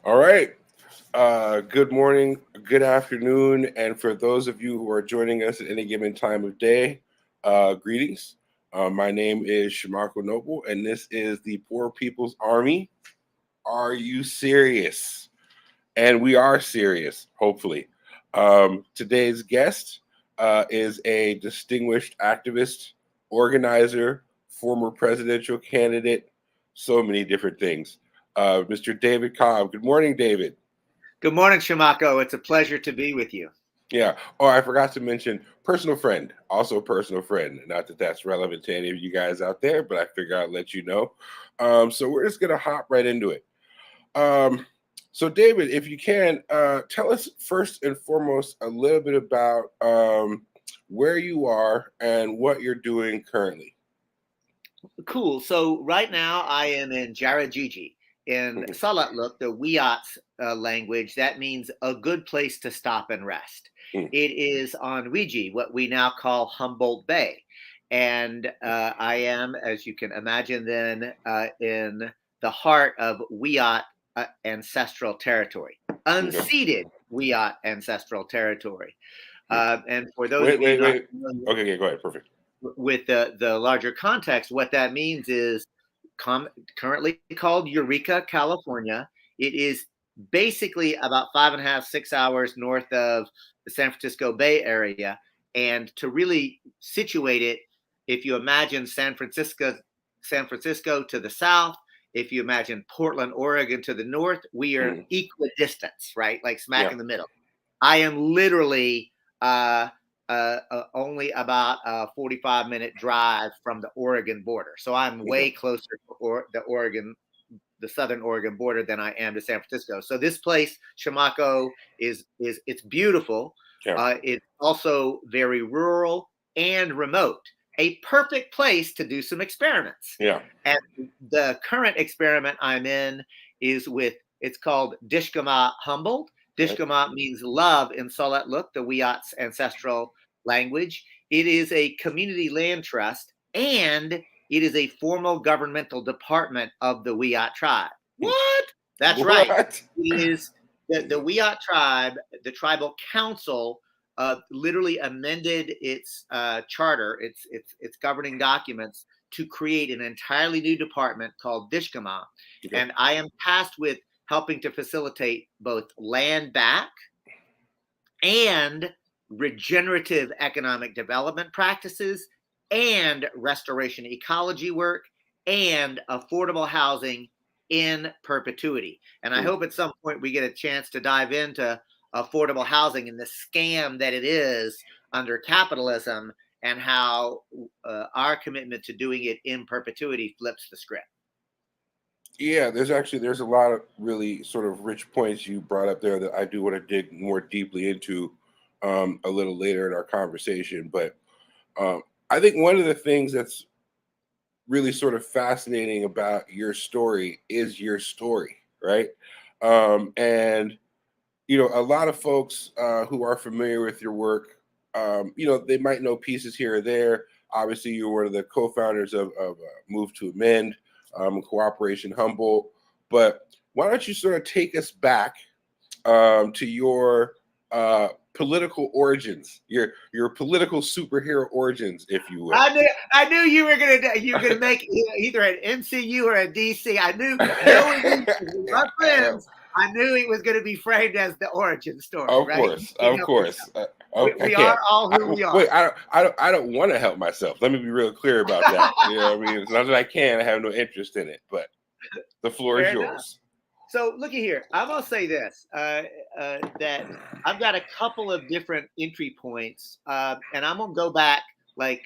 All right. Good morning, good afternoon, and for those of you who are joining us at any given time of day, greetings. My name is Shamako Noble, and this is the Poor People's Army. Are you serious? And we are serious, hopefully. Today's guest is a distinguished activist, organizer, former presidential candidate, so many different things. Mr. David Cobb. Good morning, David. Good morning, Shamako. It's a pleasure to be with you. Yeah. Oh, I forgot to mention personal friend, also a personal friend. Not that that's relevant to any of you guys out there, but I figure I'd let you know. So we're just gonna hop right into it. Um, so David, if you can, tell us first and foremost a little bit about where you are and what you're doing currently. Cool. So right now I am in Jarajiji. In Mhm. Salatluk, the Wiyot language, that means a good place to stop and rest. Mm. It is on Ouija, what we now call Humboldt Bay. And I am, as you can imagine, then in the heart of Wiyot ancestral territory, Okay. unceded Wiyot ancestral territory. Mm. And for those Wait, of you wait, not wait. familiar Okay, okay, go ahead. Perfect. with the larger context, what that means is currently called Eureka, California. It is basically about 5.5, 6 hours north of the San Francisco Bay Area. And to really situate it, if you imagine San Francisco to the south, if you imagine Portland, Oregon to the north, we are Mm. equidistant, right? Like smack Yeah. in the middle. I am literally uh, only about a 45-minute drive from the Oregon border. So I'm Okay. way closer to the southern Oregon border than I am to San Francisco. So this place, Chamaco, is it's beautiful. Yeah. It's also very rural and remote. A perfect place to do some experiments. Yeah. And the current experiment I'm in is it's called Dishkama Humboldt. Right. Dishkama means love in Salatluk, the Wiyot's ancestral language. It is a community land trust, and it is a formal governmental department of the Wiyot tribe. What? That's right. What? It is the Wiyot tribe, the tribal council literally amended its charter, its governing documents to create an entirely new department called Dishkama. Okay. And I am tasked with helping to facilitate both land back and regenerative economic development practices and restoration ecology work and affordable housing in perpetuity. And I Mm. hope at some point we get a chance to dive into affordable housing and the scam that it is under capitalism and how our commitment to doing it in perpetuity flips the script. Yeah, there's a lot of really sort of rich points you brought up there that I do want to dig more deeply into a little later in our conversation. But um, I think one of the things that's really sort of fascinating about your story is your story, right? And a lot of folks who are familiar with your work, they might know pieces here or there. Obviously, you're one of the co-founders of Move to Amend, Cooperation Humboldt. But why don't you sort of take us back to your political origins, your political superhero origins, if you will? I knew you were gonna make either an MCU or a DC. I knew knowing my friends, I knew it was gonna be framed as the origin story, Of right? course, You of help course. yourself. I We are can't. all who we are. Wait, I don't want to help myself. Let me be real clear about that. You know what I mean? It's not that I can. I have no interest in it, but the floor is Fair enough. yours. So looky here. I'm gonna say this that I've got a couple of different entry points, and I'm gonna go back like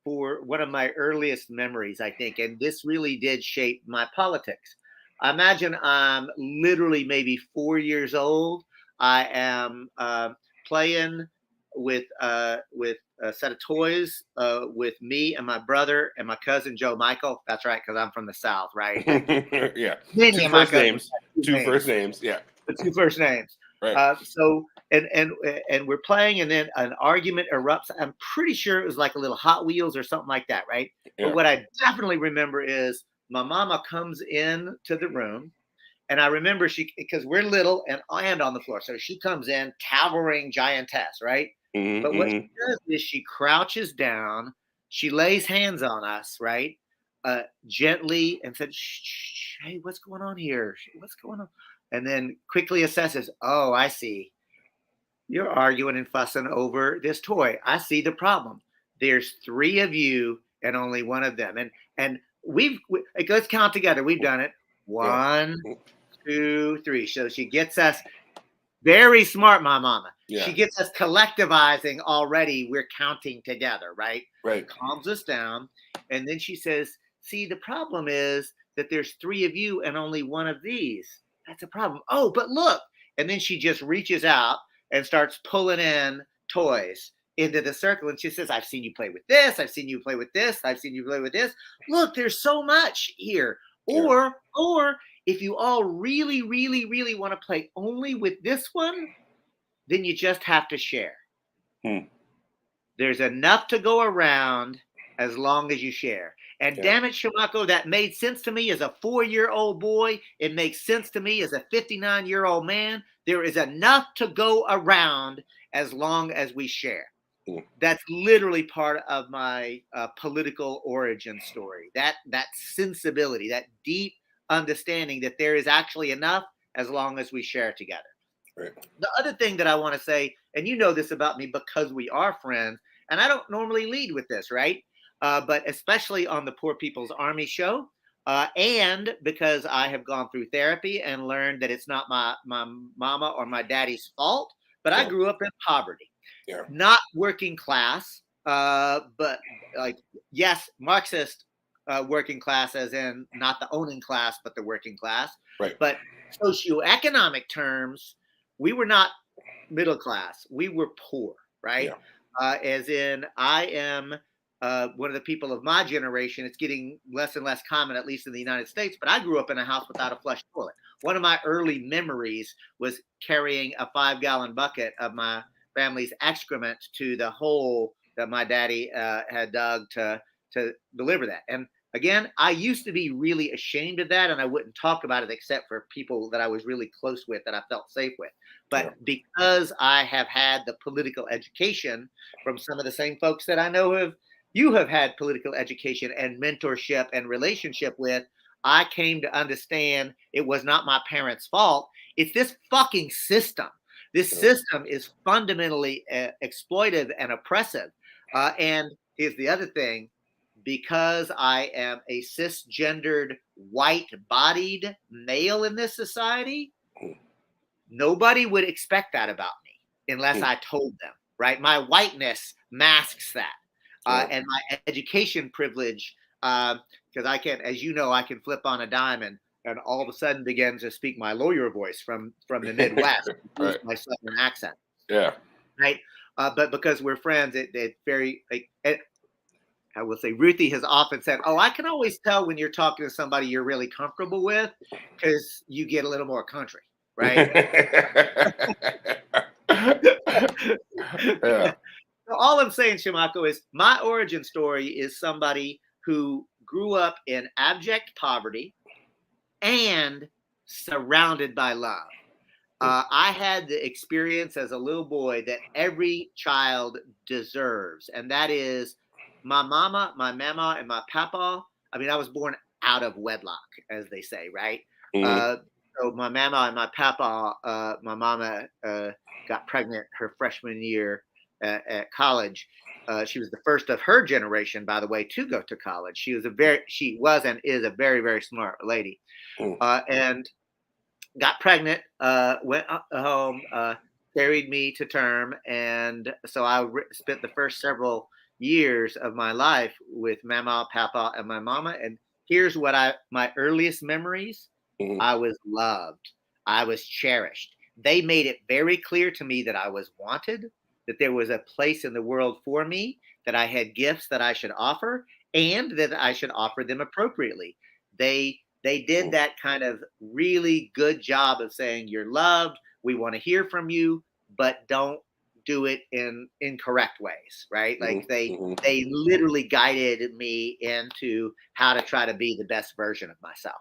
for one of my earliest memories, I think, and this really did shape my politics. I imagine I'm literally maybe 4 years old. I am playing with a set of toys with me and my brother and my cousin Joe Michael. That's right, because I'm from the South, right? Like Yeah, many two of my first cousins names. have two Two first names, names. Yeah, the two first names. right. So and we're playing, and then an argument erupts. I'm pretty sure it was like a little Hot Wheels or something like that, right? But Yeah. what I definitely remember is my mama comes in to the room, And I remember because we're little and on the floor. So she comes in, towering giantess, right? But what she does is she crouches down, she lays hands on us, right? Gently and said, shh, hey, what's going on here? What's going on? And then quickly assesses, oh, I see. You're arguing and fussing over this toy. I see the problem. There's 3 of you and only one of them. And let's count together. We've done it. 1, 2, 3. So she gets us very smart, my mama. Yeah. She gets us collectivizing already. We're counting together, right? Right. Calms us down. And then she says, see, the problem is that there's 3 of you and only one of these. That's a problem. Oh, but look. And then she just reaches out and starts pulling in toys into the circle. And she says, I've seen you play with this. I've seen you play with this. I've seen you play with this. Look, there's so much here. Or if you all really, really, really want to play only with this one, then you just have to share. There's enough to go around as long as you share. And damn it, Shimako, that made sense to me as a 4-year-old boy. It makes sense to me as a 59-year-old man. There is enough to go around as long as we share. That's literally part of my political origin story. That sensibility, that deep understanding that there is actually enough as long as we share together. Right. The other thing that I want to say, and you know this about me because we are friends, and I don't normally lead with this, right? But especially on the Poor People's Army show, and because I have gone through therapy and learned that it's not my mama or my daddy's fault, but I grew up in poverty. Yeah. Not working class, but like, yes, Marxist working class, as in not the owning class, but the working class. Right. But socioeconomic terms, we were not middle class. We were poor, right? Yeah. As in, I am one of the people of my generation. It's getting less and less common, at least in the United States. But I grew up in a house without a flush toilet. One of my early memories was carrying a 5-gallon bucket of my family's excrement to the hole that my daddy had dug to deliver that. And again, I used to be really ashamed of that, and I wouldn't talk about it except for people that I was really close with, that I felt safe with. But because I have had the political education from some of the same folks that I know you have had political education and mentorship and relationship with, I came to understand it was not my parents' fault. It's this fucking system. This system is fundamentally exploitive and oppressive. And here's the other thing. Because I am a cisgendered, white-bodied male in this society, nobody would expect that about me unless I told them, right? My whiteness masks that. And my education privilege, because I can, as you know, I can flip on a dime and all of a sudden begin to speak my lawyer voice from the Midwest, right. My Southern accent. Yeah. Right. But because we're friends, it's very like. I will say Ruthie has often said, oh, I can always tell when you're talking to somebody you're really comfortable with because you get a little more country, right? Yeah. So all I'm saying, Shimako, is my origin story is somebody who grew up in abject poverty and surrounded by love. I had the experience as a little boy that every child deserves, and that is my mama, and my papa. I mean, I was born out of wedlock, as they say, right? So my mama and my papa, my mama got pregnant her freshman year at college. She was the first of her generation, by the way, to go to college. She was and is a very, very smart lady, and got pregnant. Went home, carried me to term, and so I spent the first several years of my life with mama, papa, and my mama. And here's what my earliest memories. I was loved. I was cherished. They made it very clear to me that I was wanted, that there was a place in the world for me, that I had gifts that I should offer, and that I should offer them appropriately. They did that kind of really good job of saying, you're loved. We want to hear from you, but don't do it in incorrect ways, right? Like they literally guided me into how to try to be the best version of myself.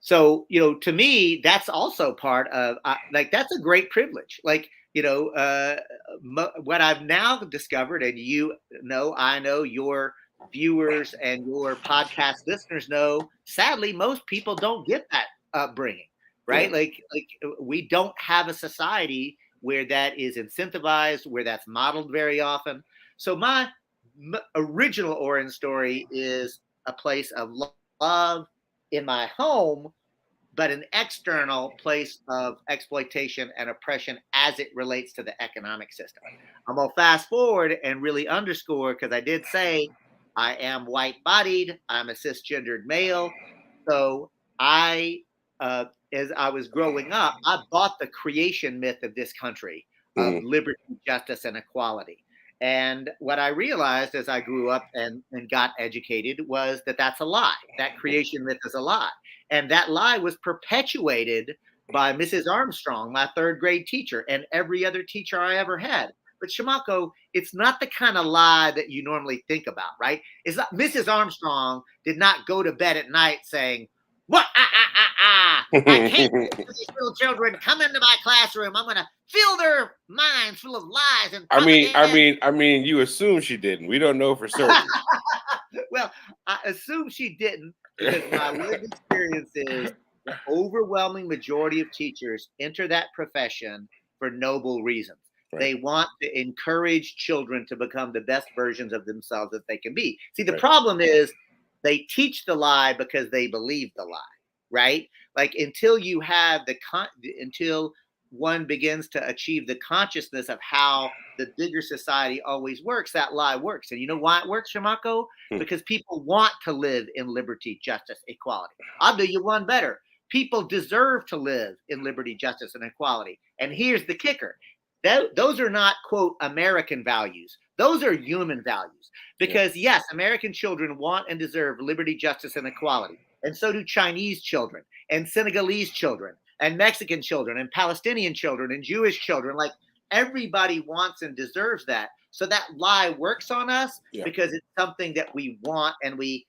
So, to me, that's also part of like, that's a great privilege. Like, what I've now discovered, and I know your viewers and your podcast listeners know, sadly, most people don't get that upbringing, Yeah. right? Like we don't have a society where that is incentivized, where that's modeled very often. So my original origin story is a place of love in my home, but an external place of exploitation and oppression as it relates to the economic system. I'm going to fast forward and really underscore, because I did say I am white bodied, I'm a cisgendered male. So I, as I was growing up, I bought the creation myth of this country of Mm. liberty, justice, and equality. And what I realized as I grew up and got educated was that that's a lie. That creation myth is a lie. And that lie was perpetuated by Mrs. Armstrong, my third grade teacher, and every other teacher I ever had. But Shamako, it's not the kind of lie that you normally think about, right? It's not, Mrs. Armstrong did not go to bed at night saying, "What? I can't wait for these little children come into my classroom. I'm going to fill their minds full of lies and propaganda." You assume she didn't. We don't know for certain. Well, I assume she didn't, because my lived experience is the overwhelming majority of teachers enter that profession for noble reasons. Right. They want to encourage children to become the best versions of themselves that they can be. See, the Right. problem is they teach the lie because they believe the lie, right? Like, until you have until one begins to achieve the consciousness of how the bigger society always works, that lie works. And you know why it works, Shamako? Because people want to live in liberty, justice, equality. I'll do you one better. People deserve to live in liberty, justice, and equality. And here's the kicker. Those are not, quote, American values. Those are human values. Because, yes, American children want and deserve liberty, justice, and equality. And so do Chinese children, and Senegalese children, and Mexican children, and Palestinian children, and Jewish children. Like, everybody wants and deserves that. So that lie works on us because it's something that we want and we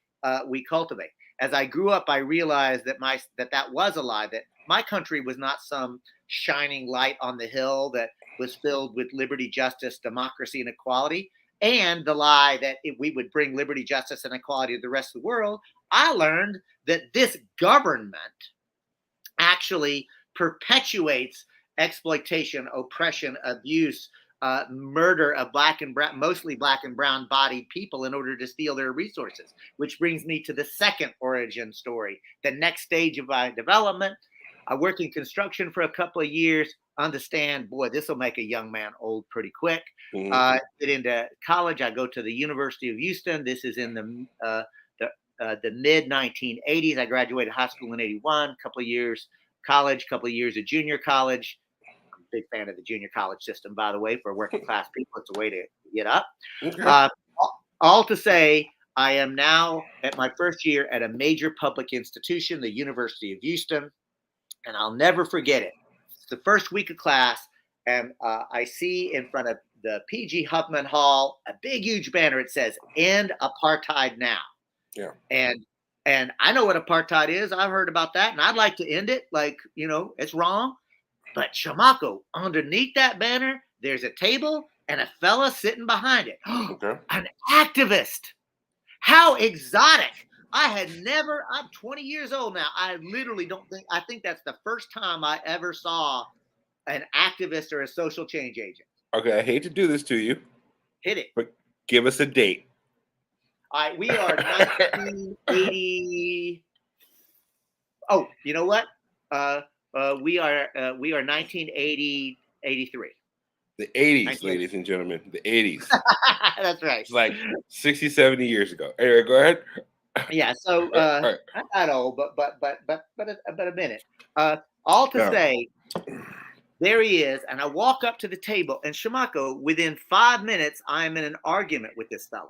cultivate. As I grew up, I realized that that was a lie, that my country was not some shining light on the hill that was filled with liberty, justice, democracy, and equality. And the lie that we would bring liberty, justice, and equality to the rest of the world. I learned that this government actually perpetuates exploitation, oppression, abuse, murder of mostly black and brown bodied people in order to steal their resources. Which brings me to the second origin story, the next stage of my development. I worked in construction for a couple of years. Understand, boy, this will make a young man old pretty quick. Get into college. I go to the University of Houston. This is in the mid 1980s. I graduated high school in 81. Couple of years college, couple of years of junior college. I'm a big fan of the junior college system, by the way, for working class people. It's a way to get up. Okay. All to say, I am now at my first year at a major public institution, the University of Houston, and I'll never forget it. It's the first week of class, and I see in front of the PG Huffman Hall a big, huge banner. It says, "End apartheid now." Yeah. And I know what apartheid is. I've heard about that, and I'd like to end it. Like, it's wrong. But Shamako, underneath that banner, there's a table and a fella sitting behind it. Okay. An activist. How exotic. I'm 20 years old now. I think that's the first time I ever saw an activist or a social change agent. Okay, I hate to do this to you. Hit it. But give us a date. We are 1980. Oh, you know what? We are 1980, 83. The 80s, ladies and gentlemen. The 80s. That's right. It's like 60, 70 years ago. Anyway, go ahead. Yeah. So Right. not old, but a minute. All to say, there he is, and I walk up to the table, and Shamako, within 5 minutes, I am in an argument with this fella.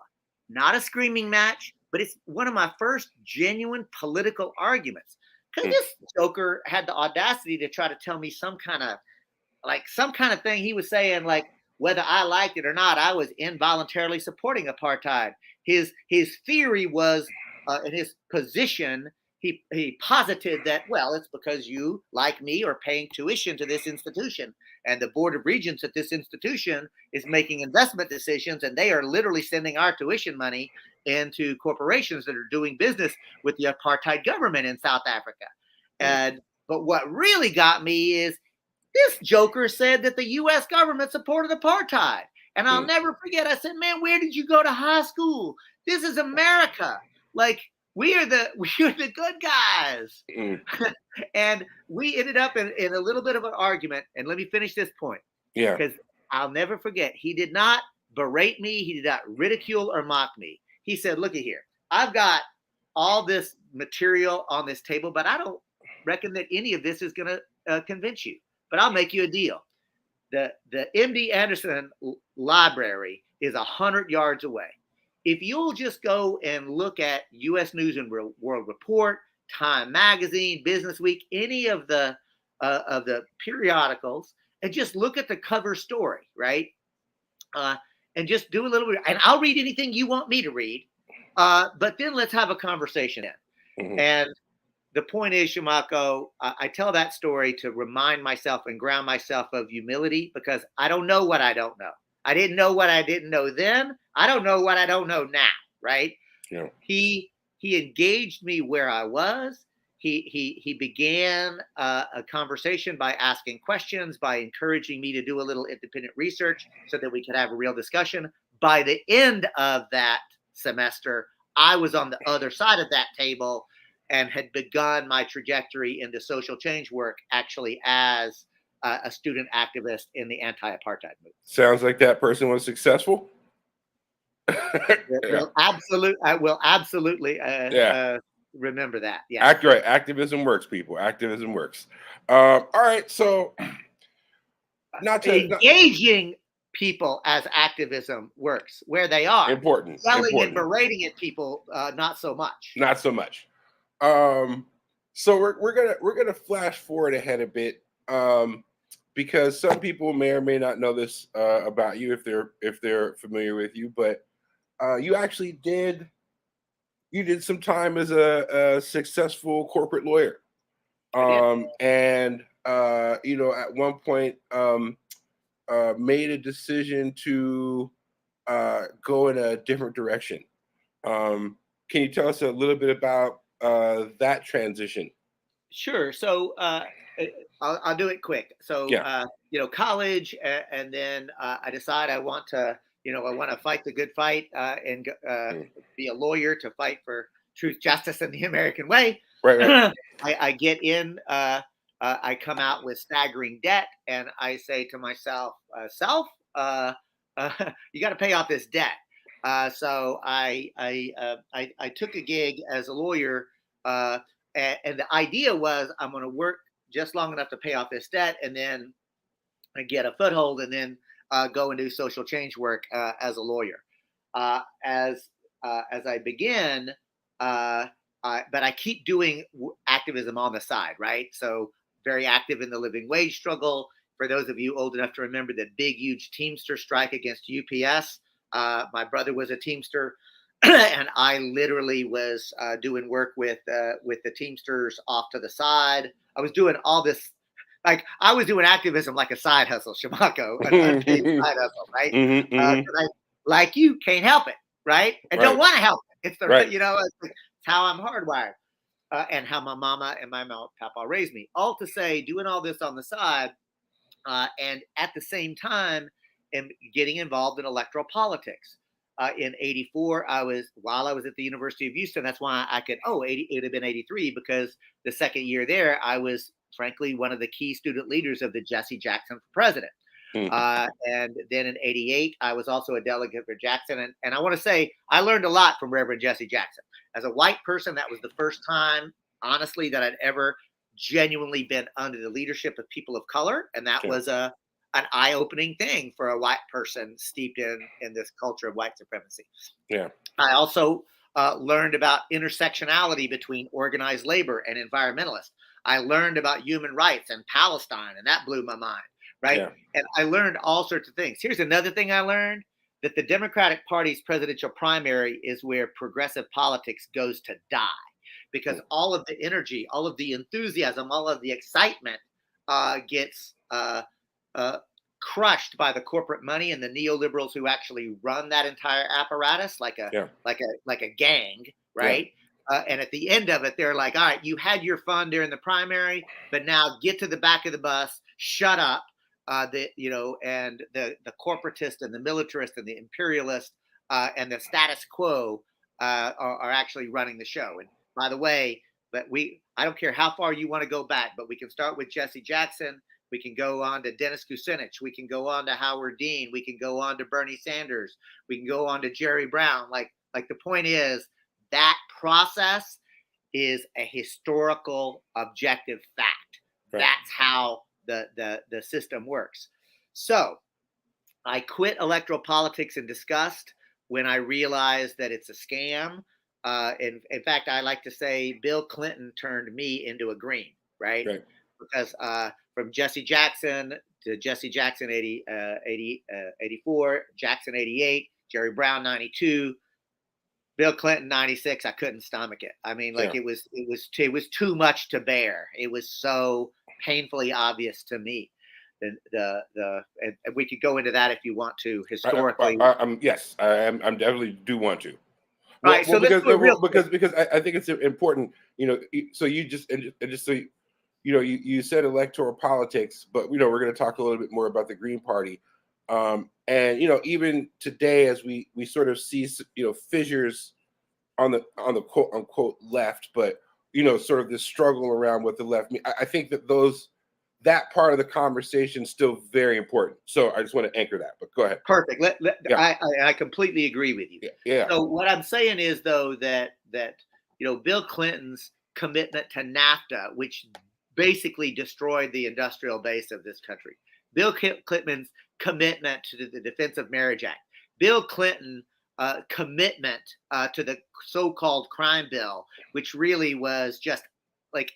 Not a screaming match, but it's one of my first genuine political arguments. Because this joker had the audacity to try to tell me some kind of thing. He was saying, like, whether I liked it or not, I was involuntarily supporting apartheid. His theory was, and his position he posited that, well, it's because you, like me, are paying tuition to this institution, and the board of regents at this institution is making investment decisions, and they are literally sending our tuition money into corporations that are doing business with the apartheid government in South Africa. And but what really got me is this joker said that the U.S. government supported apartheid. And I'll never forget, I said, man, where did you go to high school? This is America. Like, we are the good guys. And we ended up in a little bit of an argument. And let me finish this point. Yeah. Because I'll never forget, he did not berate me. He did not ridicule or mock me. He said, look at here. I've got all this material on this table, but I don't reckon that any of this is going to convince you. But I'll make you a deal. The MD Anderson Library is 100 yards away. If you'll just go and look at U.S. News and World Report, Time Magazine, Business Week, any of the periodicals, and just look at the cover story, right? And just do a little bit, and I'll read anything you want me to read. But then let's have a conversation in. And the point is, Shimako, I tell that story to remind myself and ground myself of humility, because I don't know what I don't know. I didn't know what I didn't know then. I don't know what I don't know now, right? Yeah. He engaged me where I was. He began a conversation by asking questions, by encouraging me to do a little independent research so that we could have a real discussion. By the end of that semester, I was on the other side of that table and had begun my trajectory into social change work, actually as a student activist in the anti-apartheid movement. Sounds like that person was successful. I will absolutely remember that. Yeah. Right. Activism works, people. Activism works. All right. So engaging people as activism works where they are. Important. Yelling and berating at people, not so much. Not so much. So we're gonna flash forward ahead a bit, because some people may or may not know this about you if they're familiar with you, but you actually did some time as a successful corporate lawyer, and at one point made a decision to go in a different direction. Can you tell us a little bit about that transition? Sure. So I'll do it quick. So college, and then I decide I want to fight the good fight and be a lawyer to fight for truth, justice, and the American way. Right. I get in. I come out with staggering debt, and I say to myself, you got to pay off this debt. So I took a gig as a lawyer, and the idea was I'm going to work just long enough to pay off this debt, and then I get a foothold, and then go and do social change work as a lawyer. As I begin, but I keep doing activism on the side, right? So very active in the living wage struggle. For those of you old enough to remember the big, huge Teamster strike against UPS, my brother was a Teamster, and I literally was doing work with the Teamsters off to the side. I was doing all this, like I was doing activism like a side hustle, Shimako, an unpaid side hustle, right? I, like you, can't help it, right? And don't want to help it. It's the it's how I'm hardwired, and how my mama and my papa raised me. All to say, doing all this on the side, and at the same time, am getting involved in electoral politics. In '84, while I was at the University of Houston. That's why I could. It would have been '83 because the second year there, I was frankly one of the key student leaders of the Jesse Jackson for president. And then in '88, I was also a delegate for Jackson. And I want to say I learned a lot from Reverend Jesse Jackson. As a white person, that was the first time, honestly, that I'd ever genuinely been under the leadership of people of color. And that was an eye-opening thing for a white person steeped in this culture of white supremacy. Yeah. I also learned about intersectionality between organized labor and environmentalists. I learned about human rights and Palestine, and that blew my mind, right? Yeah. And I learned all sorts of things. Here's another thing I learned, that the Democratic Party's presidential primary is where progressive politics goes to die. because all of the energy, all of the enthusiasm, all of the excitement gets crushed by the corporate money and the neoliberals who actually run that entire apparatus like a gang, right? And at the end of it, they're like, all right, you had your fun during the primary, but now get to the back of the bus, shut up. And the corporatist and the militarist and the imperialist and the status quo are actually running the show. And by the way, I don't care how far you want to go back, but we can start with Jesse Jackson. We can go on to Dennis Kucinich. We can go on to Howard Dean. We can go on to Bernie Sanders. We can go on to Jerry Brown. Like the point is that process is a historical objective fact. Right. That's how the system works. So I quit electoral politics in disgust when I realized that it's a scam. In fact, I like to say Bill Clinton turned me into a green, right? Because from Jesse Jackson to Jesse Jackson 84, Jackson 88, Jerry Brown 92, Bill Clinton 96, I couldn't stomach it. I mean, it was too much to bear. It was so painfully obvious to me. And we could go into that if you want to historically. Yes, I definitely do want to. Right. So because I think it's important, so you said electoral politics, but we're going to talk a little bit more about the Green Party. And even today, as we sort of see fissures on the quote unquote left, but sort of this struggle around with the left. I think that part of the conversation is still very important. So I just want to anchor that. But go ahead. Perfect. I completely agree with you. Yeah. So what I'm saying is though that Bill Clinton's commitment to NAFTA, which basically destroyed the industrial base of this country. Bill Clinton's commitment to the Defense of Marriage Act. Bill Clinton commitment to the so-called crime bill, which really was just like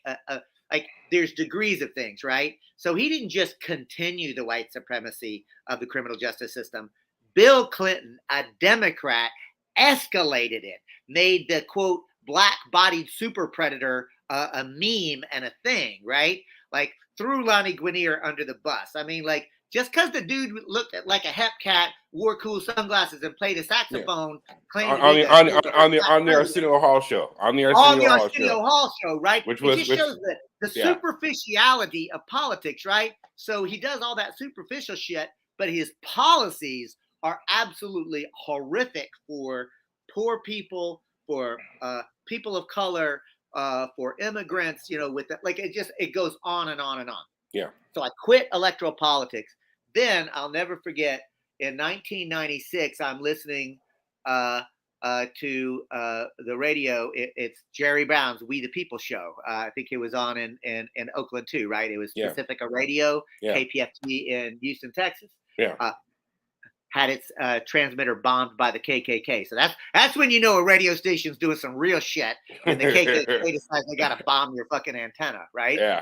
there's degrees of things, right? So he didn't just continue the white supremacy of the criminal justice system. Bill Clinton, a Democrat, escalated it, made the quote black-bodied super predator a meme and a thing, right? Like threw Lonnie Guinier under the bus. I mean, just because the dude looked like a hep cat, wore cool sunglasses, and played a saxophone, claimed on the Arsenio Hall show. On the Arsenio Hall show, right? It just shows the superficiality of politics, right? So he does all that superficial shit, but his policies are absolutely horrific for poor people, for people of color, for immigrants, it goes on and on and on. Yeah. So I quit electoral politics. Then I'll never forget in 1996, I'm listening to the radio. It's Jerry Brown's We the People show. I think it was on in Oakland too, right? It was Pacifica Radio, KPFT in Houston, Texas. Yeah. Had its transmitter bombed by the KKK. So that's when a radio station's doing some real shit when the KKK decides they got to bomb your fucking antenna, right? Yeah.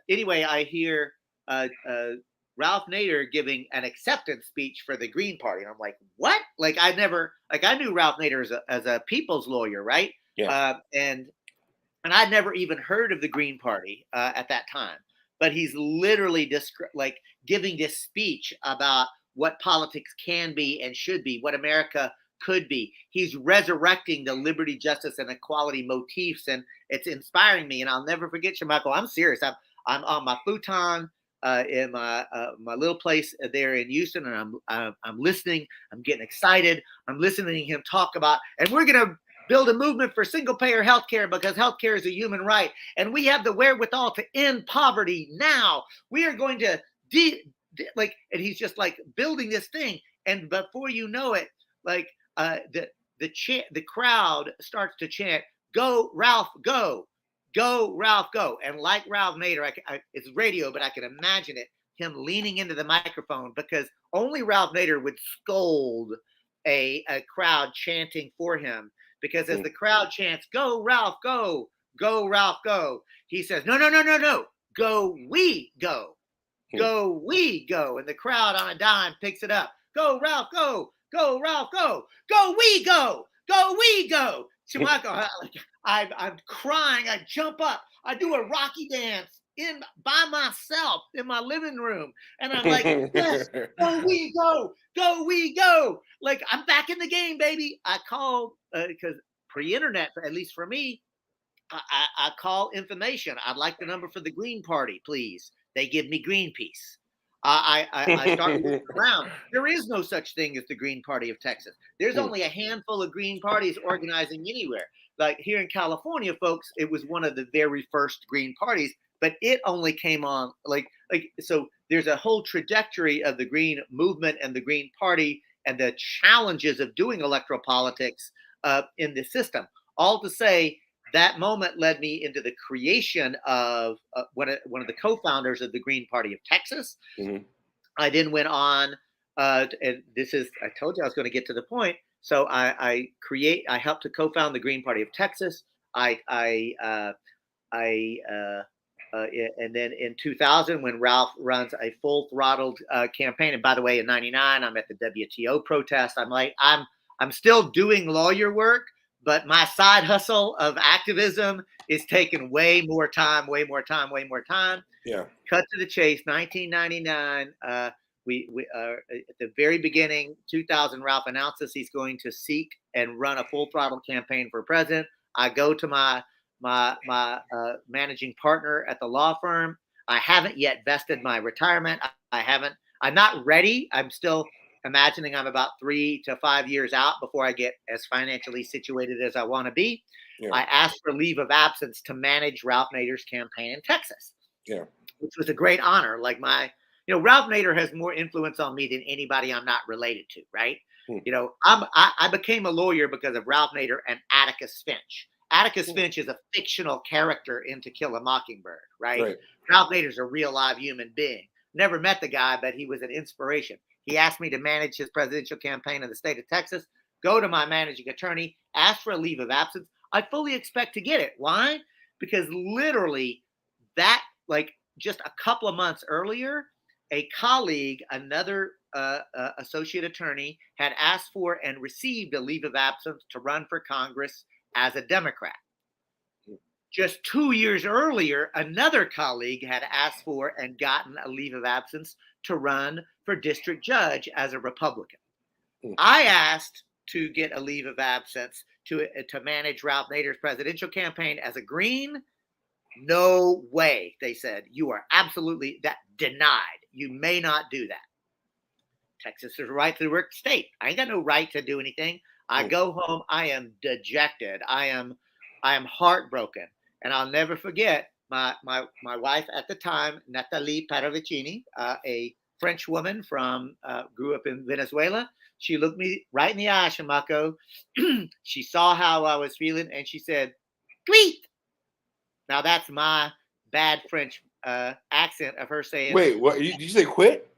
Anyway, I hear Ralph Nader giving an acceptance speech for the Green Party. And I'm like, what? I knew Ralph Nader as a people's lawyer, right? Yeah. And I'd never even heard of the Green Party at that time. But he's literally giving this speech about what politics can be and should be, what America could be. He's resurrecting the liberty, justice, and equality motifs, and it's inspiring me. And I'll never forget, Michael. I'm serious. I'm on my futon in my little place there in Houston, and I'm listening. I'm getting excited. I'm listening to him talk about, and we're gonna build a movement for single-payer healthcare because healthcare is a human right, and we have the wherewithal to end poverty now. We are going to and he's just building this thing, and before you know it, the crowd starts to chant, "Go Ralph, go! Go Ralph, go!" And like Ralph Nader, it's radio, but I can imagine him leaning into the microphone because only Ralph Nader would scold a crowd chanting for him. Because as the crowd chants, "Go Ralph, go! Go Ralph, go!" he says, "No, go we go! Go we go!" And the crowd on a dime picks it up. "Go Ralph, go! Go Ralph, go! Go we go! Go, we go. Shamako, I'm crying. I jump up. I do a Rocky dance by myself in my living room. And I'm like, yes, go, we go. Go, we go. Like, I'm back in the game, baby. I called, because pre-internet, at least for me, I call information. I'd like the number for the Green Party, please. They give me Greenpeace. I start looking around. There is no such thing as the Green Party of Texas. There's only a handful of Green parties organizing anywhere. Like here in California, folks, it was one of the very first Green parties, but it only came on so. There's a whole trajectory of the Green movement and the Green Party and the challenges of doing electoral politics in the system. All to say, that moment led me into the creation of one of the co-founders of the Green Party of Texas. Mm-hmm. I then went on, and I told you I was going to get to the point. So I helped to co-found the Green Party of Texas. And then in 2000, when Ralph runs a full-throttled campaign, and by the way, in '99, I'm at the WTO protest. I'm still doing lawyer work, but my side hustle of activism is taking way more time. Yeah. Cut to the chase. 1999. We at the very beginning, 2000. Ralph announces he's going to seek and run a full throttle campaign for president. I go to my managing partner at the law firm. I haven't yet vested my retirement. I'm not ready. I'm still imagining I'm about 3 to 5 years out before I get as financially situated as I want to be. Yeah. I asked for leave of absence to manage Ralph Nader's campaign in Texas. Yeah. Which was a great honor. Like Ralph Nader has more influence on me than anybody I'm not related to, right? I became a lawyer because of Ralph Nader and Atticus Finch. Atticus Finch is a fictional character in To Kill a Mockingbird, right? Ralph Nader's a real live human being. Never met the guy, but he was an inspiration. He asked me to manage his presidential campaign in the state of Texas, go to my managing attorney, ask for a leave of absence. I fully expect to get it. Why? Because literally just a couple of months earlier, a colleague, another associate attorney, had asked for and received a leave of absence to run for Congress as a Democrat. Just 2 years earlier, another colleague had asked for and gotten a leave of absence to run for district judge as a Republican. I asked to get a leave of absence to manage Ralph Nader's presidential campaign as a Green. No way, they said. You are absolutely denied. You may not do that. Texas is a right to work state. I ain't got no right to do anything. I go home. I am dejected. I am heartbroken. And I'll never forget my wife at the time, Nathalie Paravicini, a French woman grew up in Venezuela. She looked me right in the eye, Shamako. She saw how I was feeling, and she said, "Tweet." Now that's my bad French accent of her saying, "Wait, what? Did you say quit?"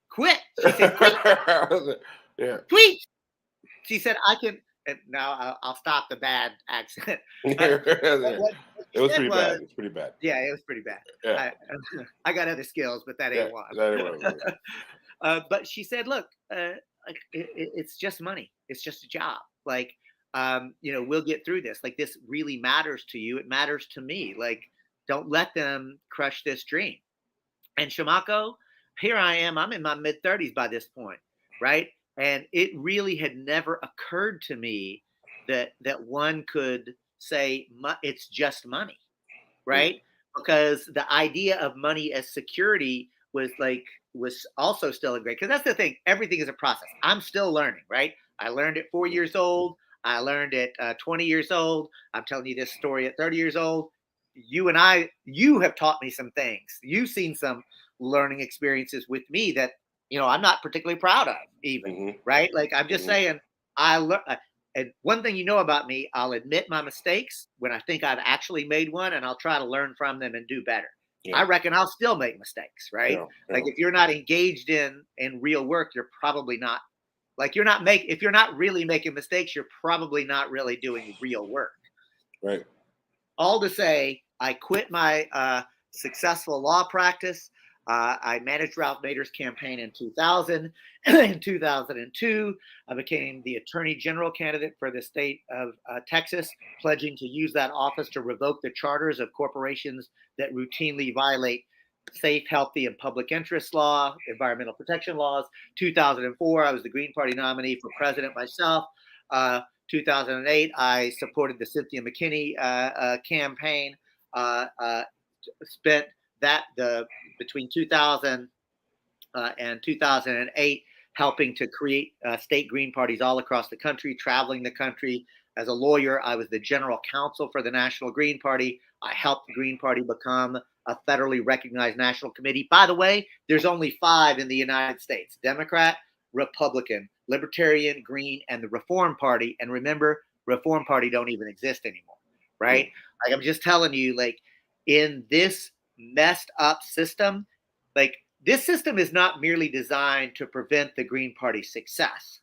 Quit. She said, "Quit." Yeah. Tweet. She said, "I can." And now I'll stop the bad accent. It was pretty bad. It's pretty bad. Yeah, it was pretty bad. Yeah. I got other skills, but that ain't one. That ain't but she said, "Look, it's just money. It's just a job. We'll get through this. Like, this really matters to you. It matters to me. Like, don't let them crush this dream." And Shamako, here I am. I'm in my mid-30s by this point, right? And it really had never occurred to me that one could say it's just money, right? Because the idea of money as security was also still a great, because that's the thing. Everything is a process. I'm still learning, right? I learned at 4 years old. I learned at 20 years old. I'm telling you this story at 30 years old. You have taught me some things. You've seen some learning experiences with me that, I'm not particularly proud of even, right? Like, I'm just saying, I learned. And one thing about me, I'll admit my mistakes when I think I've actually made one, and I'll try to learn from them and do better. Yeah. I reckon I'll still make mistakes, right? Yeah. Like, if you're not engaged in real work, you're probably not. Like, if you're not really making mistakes, you're probably not really doing real work. Right. All to say, I quit my successful law practice. I managed Ralph Nader's campaign in 2000. In 2002, I became the Attorney General candidate for the state of Texas, pledging to use that office to revoke the charters of corporations that routinely violate safe, healthy, and public interest law, environmental protection laws. 2004, I was the Green Party nominee for president myself. 2008, I supported the Cynthia McKinney campaign. Spent between 2000 and 2008 helping to create state Green parties all across the country, traveling the country. As a lawyer, I was the general counsel for the National Green Party. I helped the Green Party become a federally recognized national committee. By the way, there's only 5 in the United States: Democrat, Republican, Libertarian, Green, and the Reform Party. And remember, Reform Party don't even exist anymore, right? Like, I'm just telling you, like, in this messed up system, like, this system is not merely designed to prevent the Green Party's success.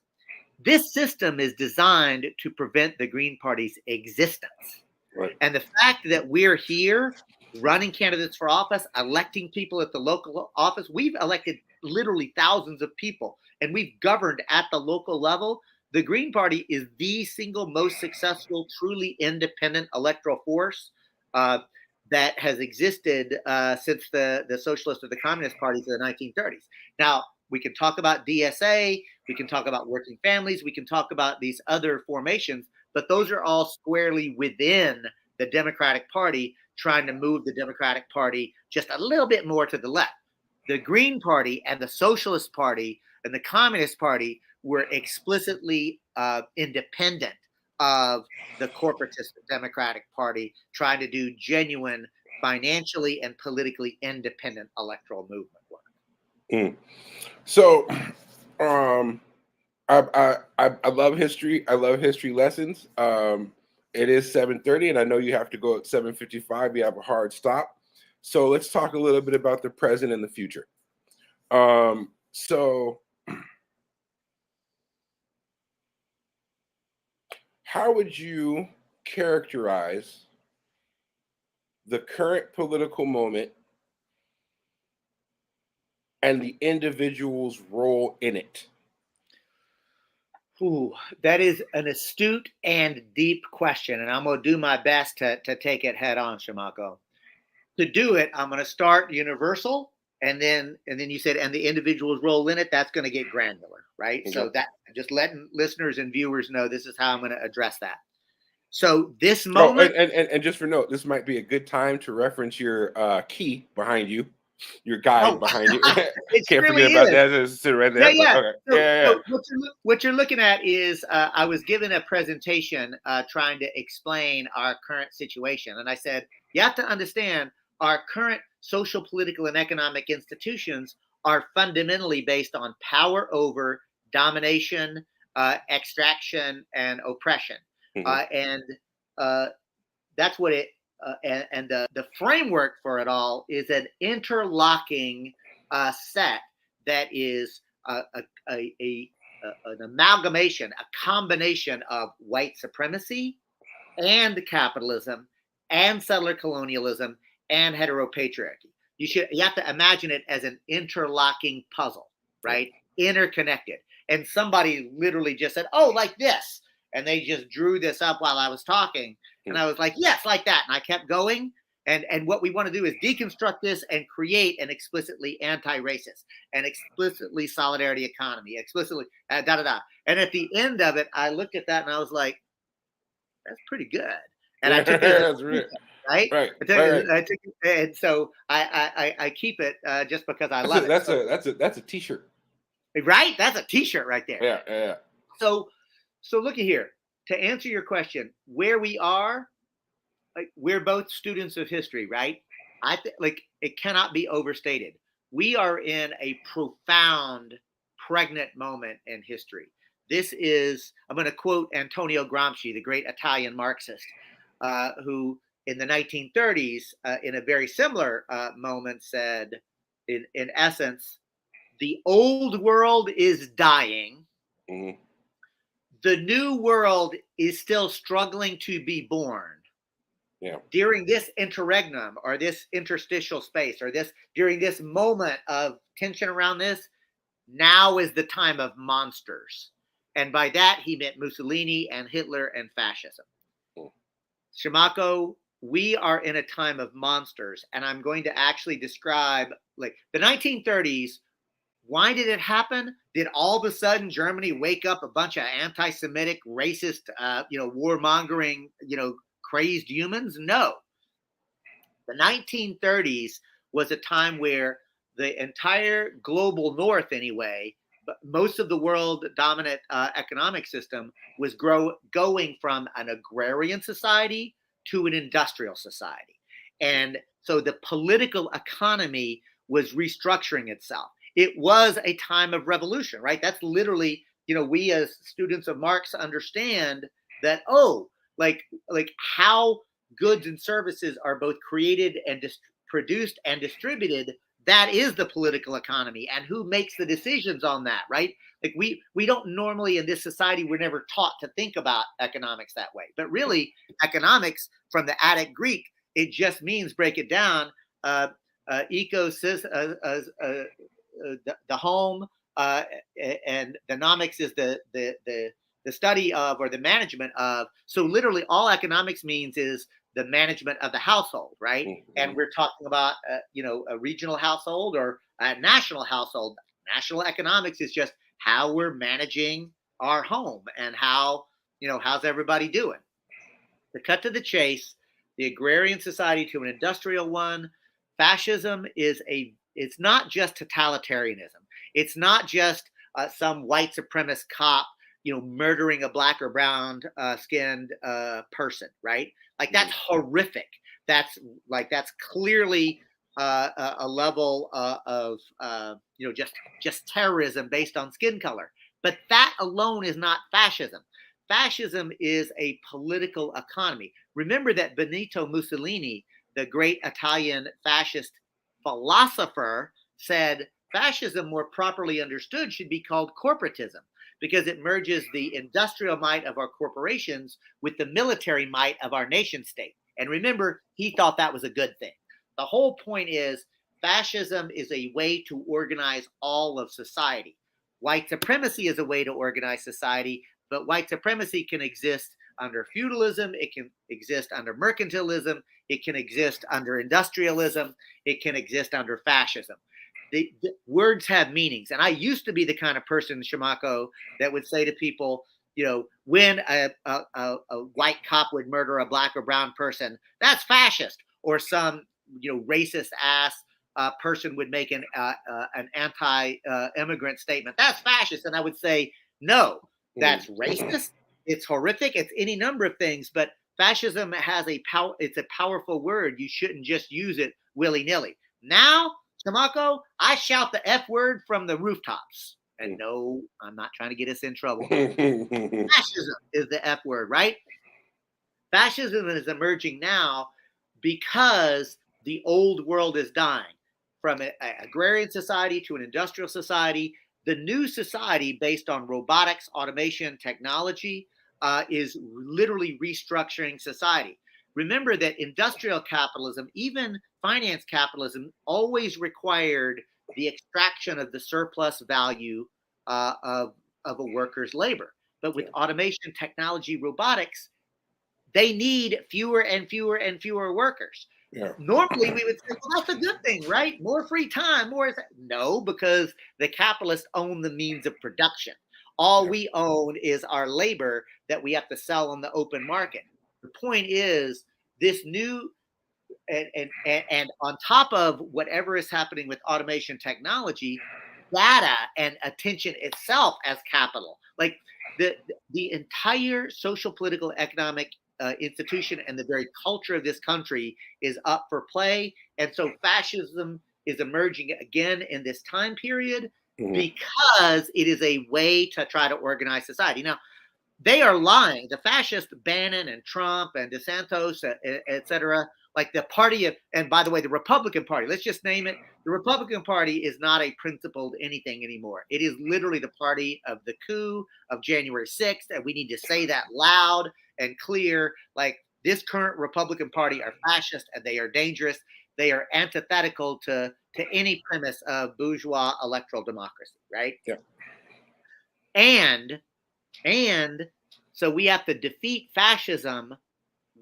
This system is designed to prevent the Green Party's existence. Right. And the fact that we're here running candidates for office, electing people at the local office, we've elected literally thousands of people, and we've governed at the local level. The Green Party is the single most successful, truly independent electoral force that has existed since the socialist or the communist parties of the 1930s. Now, we can talk about DSA, we can talk about working families, we can talk about these other formations, but those are all squarely within the Democratic Party, trying to move the Democratic Party just a little bit more to the left. The Green Party and the Socialist Party and the Communist Party were explicitly independent of the corporatist Democratic Party, trying to do genuine, financially and politically independent electoral movement work. So, I love history. I love history lessons. It is 7:30, and I know you have to go at 7:55. You have a hard stop. So let's talk a little bit about the present and the future. So how would you characterize the current political moment and the individual's role in it? Ooh, that is an astute and deep question, and I'm going to do my best to take it head on, Shamako. To do it, I'm going to start universal, and then you said, and the individual's role in it. That's going to get granular, right? Okay. So that, just letting listeners and viewers know, this is how I'm going to address that. So this moment, and just for note, this might be a good time to reference your key behind you. Your guide behind you. Can't forget about that. It's right there. Yeah. Okay. So what you're looking at is I was given a presentation trying to explain our current situation. And I said, you have to understand our current social, political, and economic institutions are fundamentally based on power over, domination, extraction, and oppression. And that's what it and the framework for it all is an interlocking set that is an amalgamation, a combination of white supremacy and capitalism and settler colonialism and heteropatriarchy. You have to imagine it as an interlocking puzzle, right? Interconnected. And somebody literally just said, "Oh, like this." And they just drew this up while I was talking. And I was like, yes, like that. And I kept going. And what we want to do is deconstruct this and create an explicitly anti-racist, an explicitly solidarity economy, explicitly da-da-da. And at the end of it, I looked at that and I was like, that's pretty good. And I took it, right? And so I keep it just because I love it. That's a t-shirt. Right? That's a t-shirt right there. Yeah. So look at here. To answer your question, where we are, like, we're both students of history, right? I think, like, it cannot be overstated. We are in a profound, pregnant moment in history. This is, I'm going to quote Antonio Gramsci, the great Italian Marxist, who in the 1930s, in a very similar moment, said, in essence, the old world is dying. The new world is still struggling to be born. Yeah. during this interregnum or this interstitial space or this during this moment of tension around this, now is the time of monsters. And by that, he meant Mussolini and Hitler and fascism. Mm. Shimako, we are in a time of monsters. And I'm going to actually describe like the 1930s. Why did it happen? Did all of a sudden Germany wake up a bunch of anti-Semitic, racist, warmongering, crazed humans? No. The 1930s was a time where the entire global north, anyway, but most of the world dominant economic system was going from an agrarian society to an industrial society. And so the political economy was restructuring itself. It was a time of revolution, right? That's literally, we as students of Marx understand that, like how goods and services are both created and produced and distributed. That is the political economy, and who makes the decisions on that, right? Like we don't normally in this society, we're never taught to think about economics that way. But really, economics from the Attic Greek, it just means, break it down, the home, and the nomics is the study of or the management of. So literally, all economics means is the management of the household, right? Mm-hmm. And we're talking about a regional household or a national household. National economics is just how we're managing our home and how's everybody doing. To cut to the chase, the agrarian society to an industrial one, fascism it's not just totalitarianism. It's not just some white supremacist cop, murdering a black or brown skinned person, right? Like that's horrific. That's clearly a level of just terrorism based on skin color. But that alone is not fascism. Fascism is a political economy. Remember that Benito Mussolini, the great Italian fascist philosopher, said fascism, more properly understood, should be called corporatism because it merges the industrial might of our corporations with the military might of our nation state. And remember, he thought that was a good thing. The whole point is fascism is a way to organize all of society. White supremacy is a way to organize society, but white supremacy can exist under feudalism, it can exist under mercantilism, it can exist under industrialism, it can exist under fascism. The words have meanings. And I used to be the kind of person, Shimako, that would say to people, when a white cop would murder a black or brown person, that's fascist. Or some, racist ass person would make an anti-immigrant statement. That's fascist. And I would say, no, that's racist. It's horrific. It's any number of things. But fascism has it's a powerful word. You shouldn't just use it willy-nilly. Now, Shimako, I shout the F word from the rooftops. And no, I'm not trying to get us in trouble. Fascism is the F word, right? Fascism is emerging now because the old world is dying. From an agrarian society to an industrial society, the new society based on robotics, automation, technology is literally restructuring society. Remember that industrial capitalism, even finance capitalism, always required the extraction of the surplus value of a worker's labor. But with automation, technology, robotics, they need fewer and fewer and fewer workers. Yeah. Normally, we would say, well, that's a good thing, right? More free time, more. No, because the capitalists own the means of production. All we own is our labor that we have to sell on the open market. The point is, this new and on top of whatever is happening with automation technology, data and attention itself as capital, like the entire social, political, economic institution and the very culture of this country is up for play. And so fascism is emerging again in this time period because it is a way to try to organize society. Now, they are lying. The fascists, Bannon and Trump and DeSantis, et cetera, like the party of, and by the way, the Republican Party, let's just name it. The Republican Party is not a principled anything anymore. It is literally the party of the coup of January 6th. And we need to say that loud and clear. Like this current Republican Party are fascist and they are dangerous. They are antithetical to any premise of bourgeois electoral democracy, right? Yeah. And so we have to defeat fascism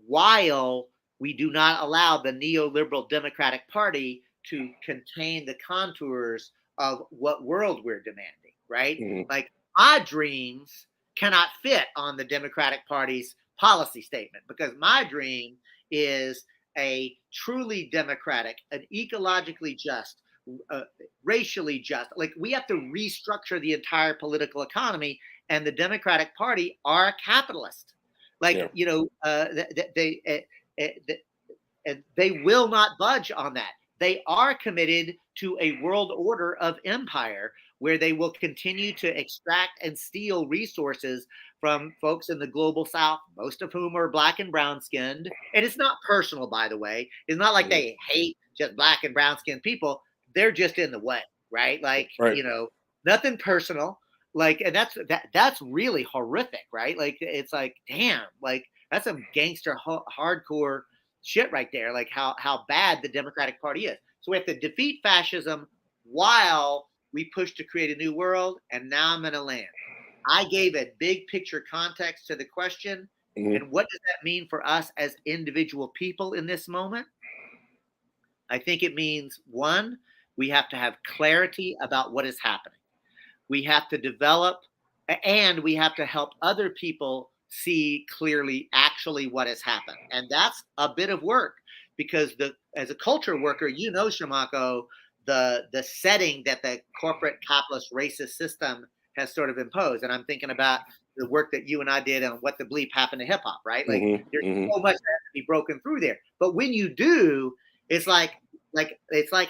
while we do not allow the neoliberal Democratic Party to contain the contours of what world we're demanding, right? Mhm. Like my dreams cannot fit on the Democratic Party's policy statement because my dream is a truly democratic, an ecologically just, uh, racially just. Like we have to restructure the entire political economy, and the Democratic Party are capitalist. Like Yeah. they will not budge on that. They are committed to a world order of empire where they will continue to extract and steal resources from folks in the global south, most of whom are black and brown skinned. And it's not personal, by the way. It's not like Mhm. they hate just black and brown skinned people. They're just in the way, right? Like, Right. nothing personal. Like, and that's really horrific, right? Like, it's like, damn, like that's some gangster hardcore shit right there, like how bad the Democratic Party is. So we have to defeat fascism while we push to create a new world. And now I'm going to land. I gave a big picture context to the question. Mhm. And what does that mean for us as individual people in this moment? I think it means one, we have to have clarity about what is happening. We have to develop and we have to help other people see clearly actually what has happened. And that's a bit of work because as a culture worker, Shamako, the setting that the corporate capitalist racist system has sort of imposed. And I'm thinking about the work that you and I did on what the bleep happened to hip hop, right? Like Mhm. there's Mhm. so much that has to be broken through there. But when you do, it's like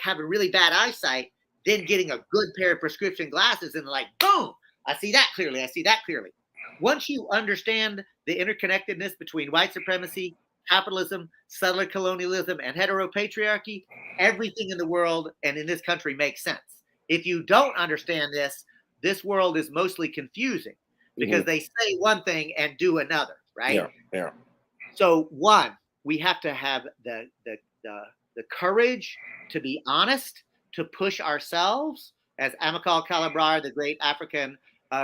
having really bad eyesight, then getting a good pair of prescription glasses and like, boom, I see that clearly. I see that clearly. Once you understand the interconnectedness between white supremacy, capitalism, settler colonialism, and heteropatriarchy, everything in the world and in this country makes sense. If you don't understand this world is mostly confusing because Mhm. they say one thing and do another, right? Yeah. Yeah. So one, we have to have the courage to be honest, to push ourselves, as Amilcar Cabral, the great African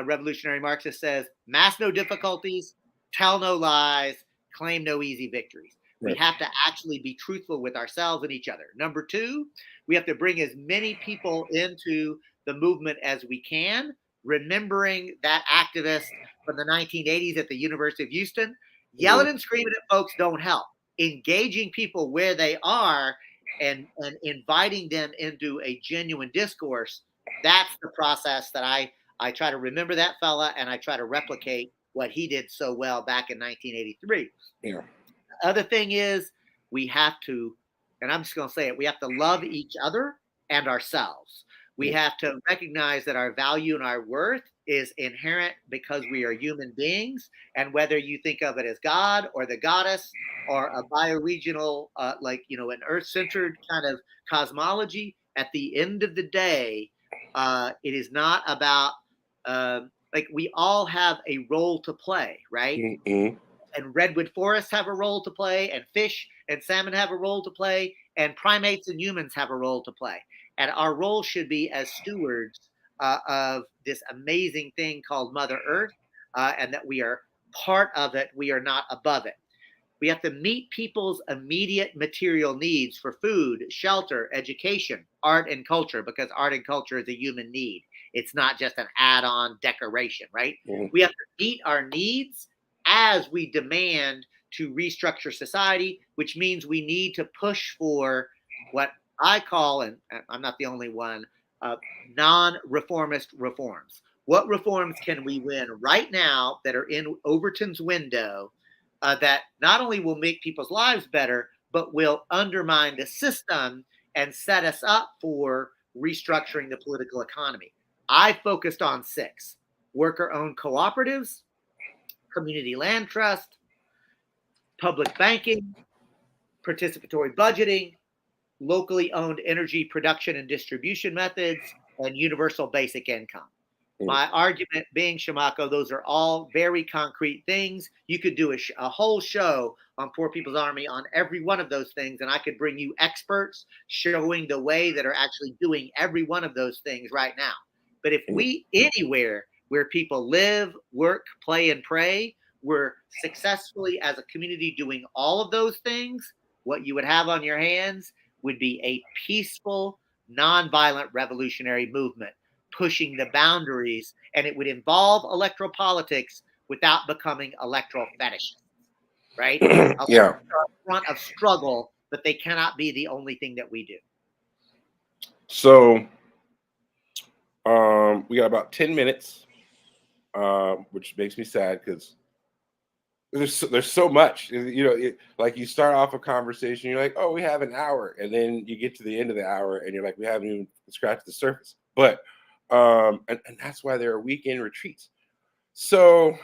revolutionary Marxist, says: "Mask no difficulties, tell no lies, claim no easy victories." We Right. have to actually be truthful with ourselves and each other. Number two, we have to bring as many people into the movement as we can, remembering that activist from the 1980s at the University of Houston. Yelling Mhm. and screaming at folks don't help. Engaging people where they are and inviting them into a genuine discourse, that's the process that I try to remember that fella and I try to replicate what he did so well back in 1983. Yeah. The other thing is we have to, and I'm just going to say it, we have to love each other and ourselves. We Yeah. have to recognize that our value and our worth is inherent because we are human beings. And whether you think of it as God or the goddess or a bioregional, an earth centered kind of cosmology, at the end of the day, it is not about, like, we all have a role to play, right? Mhm. And redwood forests have a role to play, and fish and salmon have a role to play, and primates and humans have a role to play. And our role should be as stewards of this amazing thing called Mother Earth, and that we are part of it. We are not above it. We have to meet people's immediate material needs for food, shelter, education, art, and culture, because art and culture is a human need. It's not just an add on decoration, right? Mhm. We have to meet our needs as we demand to restructure society, which means we need to push for what I call, and I'm not the only one, non reformist reforms. What reforms can we win right now that are in Overton's window that not only will make people's lives better, but will undermine the system and set us up for restructuring the political economy? I focused on six: worker owned cooperatives, community land trust, public banking, participatory budgeting, locally owned energy production and distribution methods, and universal basic income. My argument being, Shamako, those are all very concrete things. You could do a whole show on Poor People's Army on every one of those things, and I could bring you experts showing the way that are actually doing every one of those things right now. But if we, anywhere where people live, work, play, and pray, we're successfully as a community doing all of those things, what you would have on your hands would be a peaceful, nonviolent revolutionary movement pushing the boundaries, and it would involve electoral politics without becoming electoral fetishists, right? Yeah. Front of struggle, but they cannot be the only thing that we do. So we got about 10 minutes, which makes me sad because there's so much. Like you start off a conversation, you're like, oh, we have an hour, and then you get to the end of the hour and you're like, we haven't even scratched the surface. But and that's why there are weekend retreats. So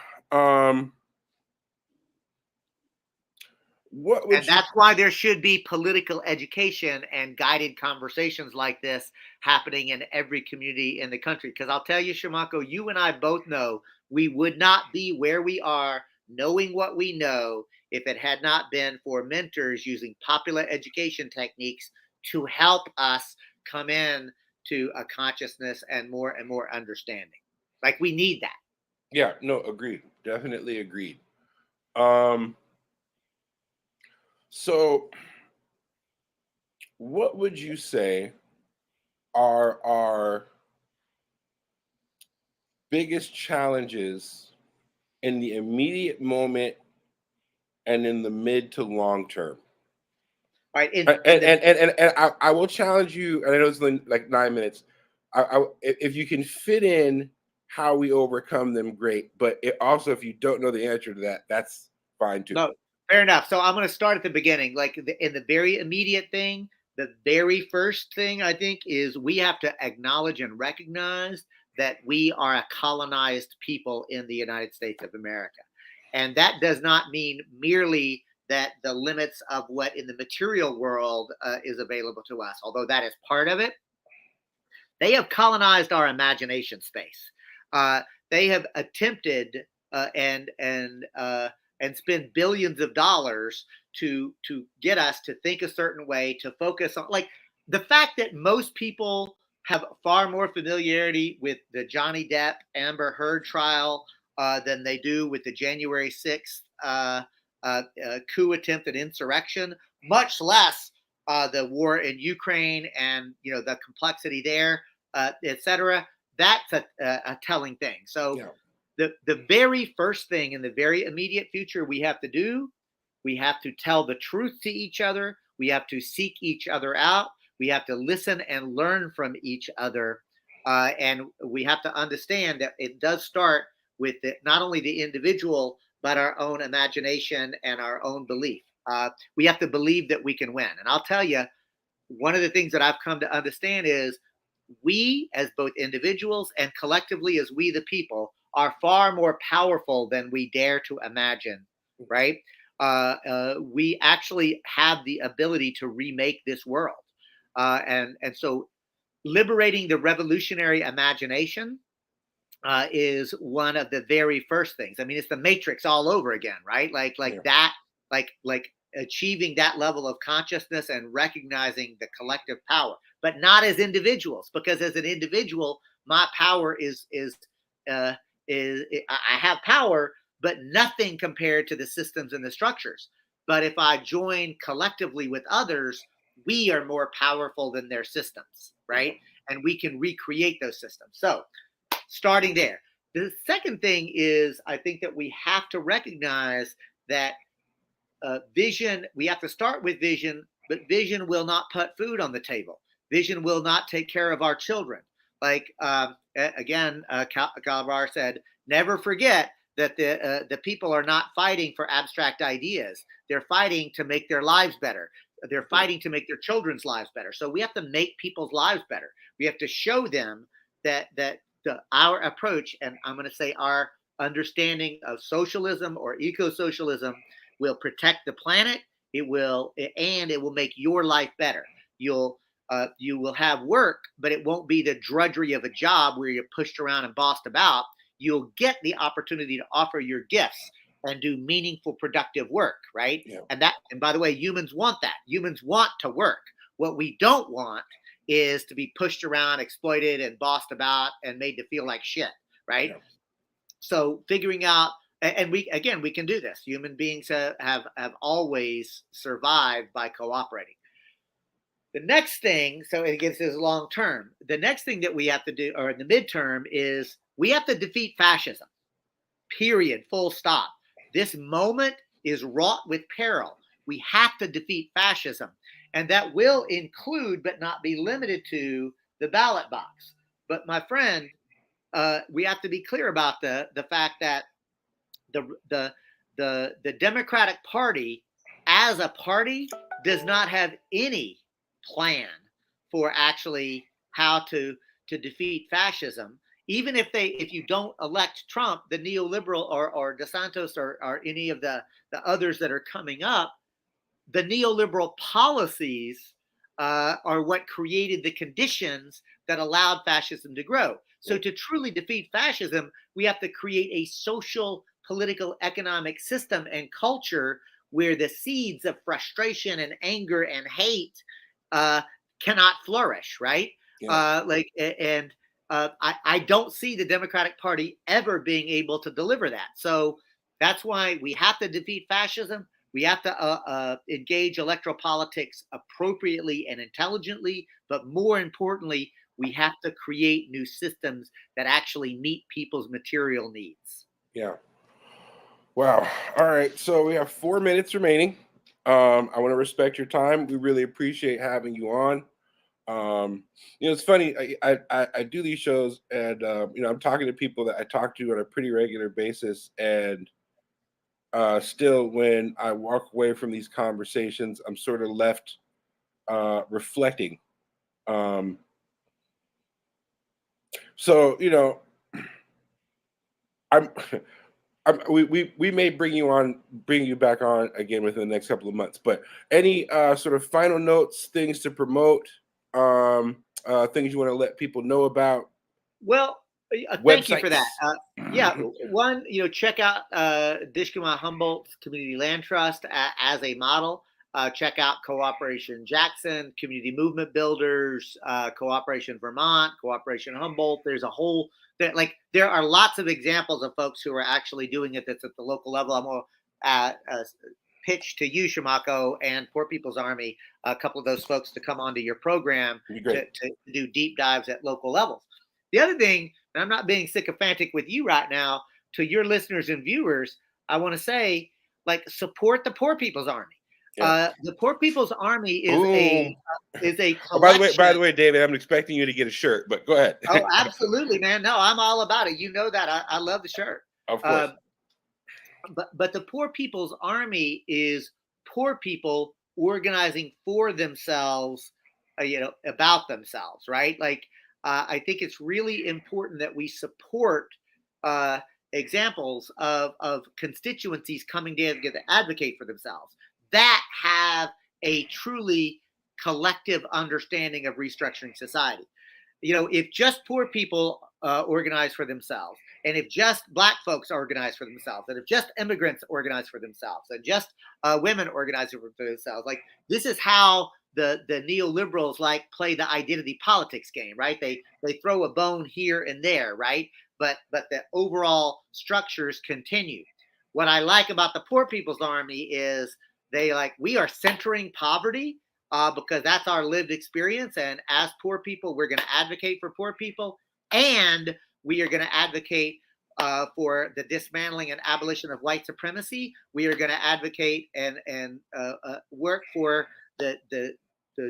what would and that's why there should be political education and guided conversations like this happening in every community in the country. Because I'll tell you, Shamako, you and I both know we would not be where we are knowing what we know if it had not been for mentors using popular education techniques to help us come in to a consciousness and more understanding. Like, we need that. Yeah, no, agreed. Definitely agreed. So what would you say are our biggest challenges in the immediate moment and in the mid to long term? Right. And I will challenge you, and I know it's like 9 minutes. If you can fit in how we overcome them, great. But also, if you don't know the answer to that, that's fine too. No, fair enough. So I'm going to start at the beginning. Like in the very immediate thing, the very first thing I think is we have to acknowledge and recognize that we are a colonized people in the United States of America. And that does not mean merely that the limits of what in the material world is available to us, although that is part of it. They have colonized our imagination space. They have attempted and spend billions of dollars to get us to think a certain way, to focus on, like, the fact that most people have far more familiarity with the Johnny Depp Amber Heard trial than they do with the January 6th coup attempt at insurrection, much less the war in Ukraine and the complexity there, etc. That's a telling thing. So the very first thing in the very immediate future we have to do, we have to tell the truth to each other. We have to seek each other out. We have to listen and learn from each other. And we have to understand that it does start with not only the individual, but our own imagination and our own belief. We have to believe that we can win. And I'll tell you, one of the things that I've come to understand is we, as both individuals and collectively as we the people, are far more powerful than we dare to imagine, right? We actually have the ability to remake this world. And so liberating the revolutionary imagination is one of the very first things. I mean, it's the Matrix all over again, right? Like achieving that level of consciousness and recognizing the collective power, but not as individuals, because as an individual, my power is I have power, but nothing compared to the systems and the structures. But if I join collectively with others, we are more powerful than their systems, right? And we can recreate those systems. So starting there. The second thing is, I think that we have to recognize that vision, we have to start with vision, but vision will not put food on the table. Vision will not take care of our children. Like, again, Cobb-Former said, never forget that the people are not fighting for abstract ideas. They're fighting to make their lives better. They're fighting to make their children's lives better. So we have to make people's lives better. We have to show them that our approach, and I'm going to say our understanding of socialism or eco-socialism, will protect the planet. It will make your life better. You will have work, but it won't be the drudgery of a job where you're pushed around and bossed about. You'll get the opportunity to offer your gifts and do meaningful, productive work, right? Yeah. And by the way, humans want that. Humans want to work. What we don't want is to be pushed around, exploited, and bossed about and made to feel like shit, right? Yeah. So figuring out, and we can do this. Human beings have always survived by cooperating. The next thing, so it gets this long term. The next thing that we have to do, or in the midterm, is we have to defeat fascism. Period. Full stop. This moment is wrought with peril. We have to defeat fascism, and that will include, but not be limited to, the ballot box. But my friend, we have to be clear about the fact that the Democratic Party as a party does not have any plan for actually how to defeat fascism. Even if you don't elect Trump, the neoliberal or DeSantis or any of the others that are coming up, the neoliberal policies are what created the conditions that allowed fascism to grow. So to truly defeat fascism, we have to create a social, political, economic system and culture where the seeds of frustration and anger and hate cannot flourish, right? Yeah. I don't see the Democratic Party ever being able to deliver that. So that's why we have to defeat fascism. We have to engage electoral politics appropriately and intelligently, but more importantly, we have to create new systems that actually meet people's material needs. Yeah. Wow. All right. So we have 4 minutes remaining. I want to respect your time. We really appreciate having you on. It's funny. I do these shows, and I'm talking to people that I talk to on a pretty regular basis, and still, when I walk away from these conversations, I'm sort of left reflecting. Um, so I'm. We may bring you back on again within the next couple of months. But any sort of final notes, things to promote, things you want to let people know about? Well, thank you for that. Websites. Yeah, one, check out Dishkema Humboldt Community Land Trust as a model. Check out Cooperation Jackson, Community Movement Builders, Cooperation Vermont, Cooperation Humboldt. There's a whole there are lots of examples of folks who are actually doing it that's at the local level. I'm going to pitch to you, Shamako, and Poor People's Army, a couple of those folks to come onto your program to do deep dives at local levels. The other thing, and I'm not being sycophantic with you right now, to your listeners and viewers, I want to say, support the Poor People's Army. Yeah. The Poor People's Army is a collection. Oh, by the way, David, I'm expecting you to get a shirt, but go ahead. Oh, absolutely, man. No, I'm all about it. You know that. I love the shirt. Of course. But the Poor People's Army is poor people organizing for themselves, about themselves, right? I think it's really important that we support examples of constituencies coming together to advocate for themselves that have a truly collective understanding of restructuring society. If just poor people organize for themselves, and if just Black folks organize for themselves, and if just immigrants organize for themselves, and just women organize for themselves, this is how the neoliberals play the identity politics game, right? They throw a bone here and there, right? But the overall structures continue. What I like about the Poor People's Army is we are centering poverty because that's our lived experience. And as poor people, we're going to advocate for poor people, and we are going to advocate for the dismantling and abolition of white supremacy. We are going to advocate and work for the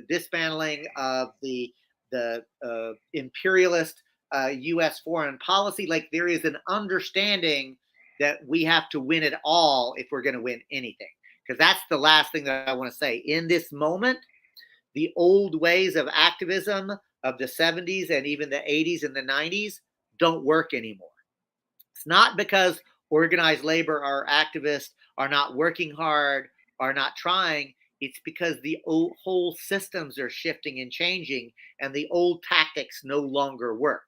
dismantling of the imperialist U.S. foreign policy. There is an understanding that we have to win it all if we're going to win anything. Because that's the last thing that I want to say. In this moment, the old ways of activism of the 70s and even the 80s and the 90s don't work anymore. It's not because organized labor or activists are not working hard, are not trying. It's because the whole systems are shifting and changing, and the old tactics no longer work.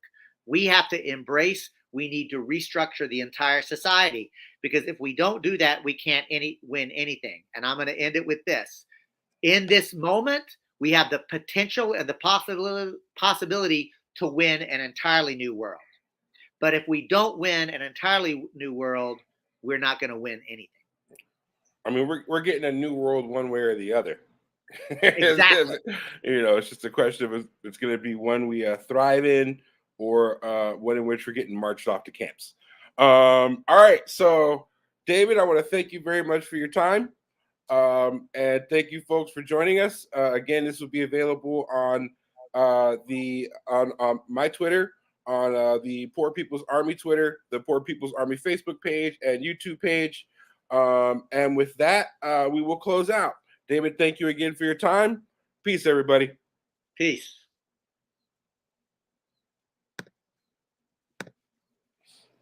We have to embrace, we need to restructure the entire society, because if we don't do that, we can't win anything. And I'm going to end it with this. In this moment, we have the potential and the possibility to win an entirely new world. But if we don't win an entirely new world, we're not going to win anything. I mean, we're getting a new world one way or the other. Exactly. It's just a question of it's going to be one we thrive in, or one in which we're getting marched off to camps. All right, so David, I want to thank you very much for your time, and thank you, folks, for joining us. Again, this will be available on my Twitter, on the Poor People's Army Twitter, the Poor People's Army Facebook page, and YouTube page. And with that, we will close out. David, thank you again for your time. Peace, everybody. Peace.